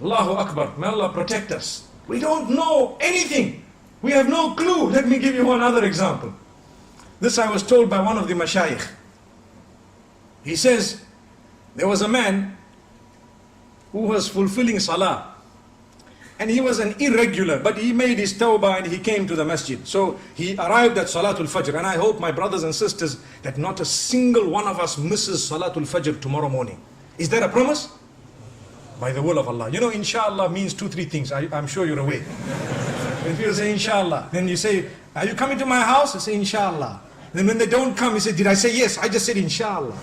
Allahu Akbar. May Allah protect us. We don't know anything. We have no clue. Let me give you one other example. This I was told by one of the mashayikh. He says, there was a man who was fulfilling salah. And he was an irregular, but he made his tawbah and he came to the masjid. So he arrived at Salatul Fajr. And I hope, my brothers and sisters, that not a single one of us misses Salatul Fajr tomorrow morning. Is there a promise? By the will of Allah. You know, inshallah means 2-3 things. I'm sure you're aware. If you say inshallah, then you say, are you coming to my house? I say inshallah. Then when they don't come, you say, did I say yes? I just said inshallah.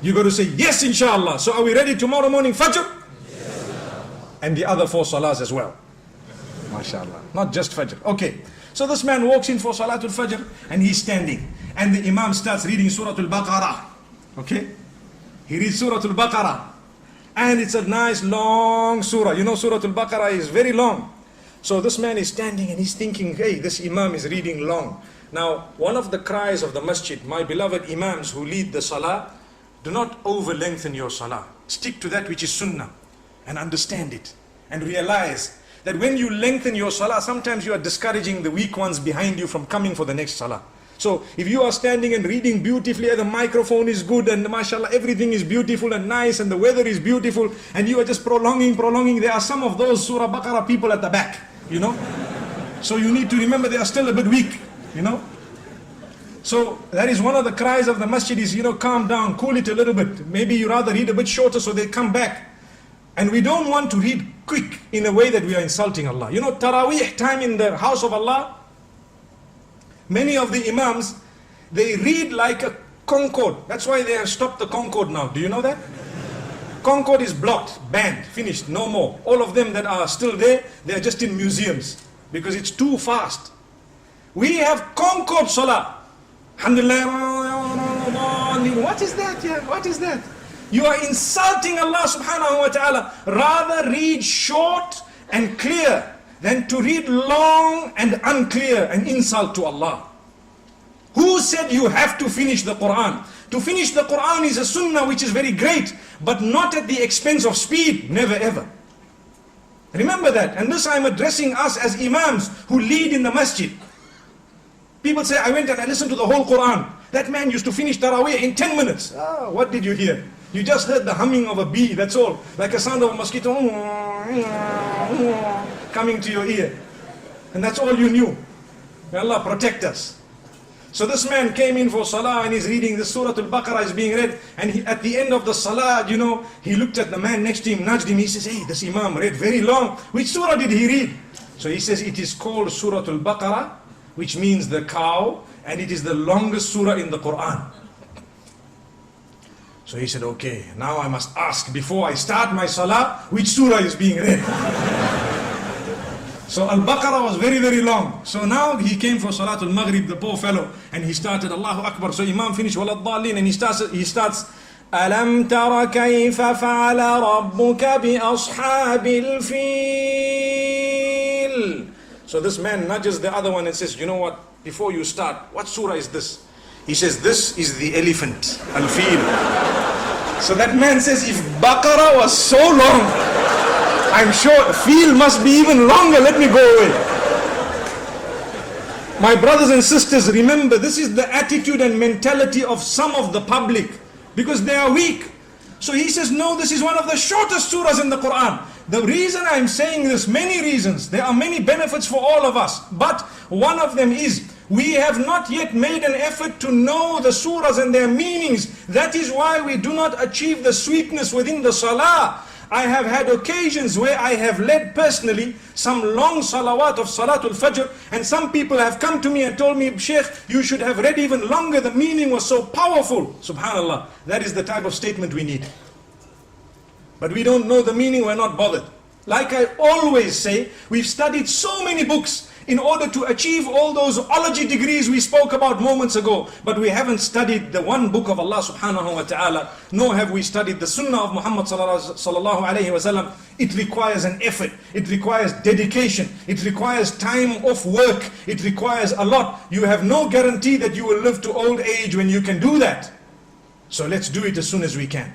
You got to say yes, inshallah. So are we ready tomorrow morning, Fajr? And the other 4 salahs as well. MashaAllah. Not just Fajr. Okay. So this man walks in for Salatul Fajr and he's standing. And the Imam starts reading Surah Al-Baqarah. Okay. He reads Surah Al-Baqarah. And it's a nice long surah. You know, Surah Al-Baqarah is very long. So this man is standing and he's thinking, hey, this Imam is reading long. Now, one of the cries of the masjid, my beloved Imams who lead the salah, do not over lengthen your salah. Stick to that which is sunnah. And understand it and realize that when you lengthen your salah, sometimes you are discouraging the weak ones behind you from coming for the next salah. So if you are standing and reading beautifully and the microphone is good and mashallah everything is beautiful and nice and the weather is beautiful and you are just prolonging, there are some of those Surah Baqarah people at the back, you know. So you need to remember they are still a bit weak, you know. So that is one of the cries of the masjid is, you know, calm down, cool it a little bit. Maybe you rather read a bit shorter so they come back. And we don't want to read quick in a way that we are insulting Allah. You know, Taraweeh time in the house of Allah, many of the Imams, they read like a Concorde. That's why they have stopped the Concorde now. Do you know that? Concorde is blocked, banned, finished, no more. All of them that are still there, they are just in museums because it's too fast. We have Concorde Salah. Alhamdulillah. What is that? Yeah, what is that? You are insulting Allah subhanahu wa ta'ala. Rather read short and clear than to read long and unclear, an insult to Allah. Who said you have to finish the Quran? To finish the Quran is a sunnah which is very great, but not at the expense of speed, never ever. Remember that. And this I'm addressing us as Imams who lead in the masjid. People say, I went and I listened to the whole Quran. That man used to finish Taraweeh in 10 minutes. Ah, what did you hear? You just heard the humming of a bee, that's all. Like a sound of a mosquito coming to your ear. And that's all you knew. May Allah protect us. So this man came in for salah and he's reading the Surah Al-Baqarah is being read. And at the end of the salah, you know, he looked at the man next to him, nudged him. He says, hey, this Imam read very long. Which surah did he read? So he says, it is called Surah Al-Baqarah, which means the cow. And it is the longest surah in the Quran. So he said, okay, now I must ask before I start my salah, which surah is being read? So Al-Baqarah was very, very long. So now he came for Salatul Maghrib, the poor fellow, and he started Allahu Akbar. So Imam finished Waladhalin and he starts Alam tara kayfa fa'ala rabbuka bi ashabil fil. So this man nudges the other one and says, you know what, before you start, what surah is this? He says, this is the elephant, Al-Fil. So that man says, if Baqarah was so long, I'm sure Fil must be even longer. Let me go away. My brothers and sisters, remember, this is the attitude and mentality of some of the public because they are weak. So he says, no, this is one of the shortest surahs in the Quran. The reason I'm saying this, many reasons, there are many benefits for all of us. But one of them is, we have not yet made an effort to know the surahs and their meanings. That is why we do not achieve the sweetness within the salah. I have had occasions where I have led personally some long salawat of Salatul Fajr, and some people have come to me and told me, Sheikh, you should have read even longer, the meaning was so powerful. Subhanallah, that is the type of statement we need. But we don't know the meaning, we're not bothered. Like I always say, we've studied so many books in order to achieve all those ology degrees we spoke about moments ago. But we haven't studied the one book of Allah subhanahu wa ta'ala, nor have we studied the sunnah of Muhammad sallallahu alayhi wa sallam. It requires an effort, it requires dedication, it requires time off work, it requires a lot. You have no guarantee that you will live to old age when you can do that. So let's do it as soon as we can.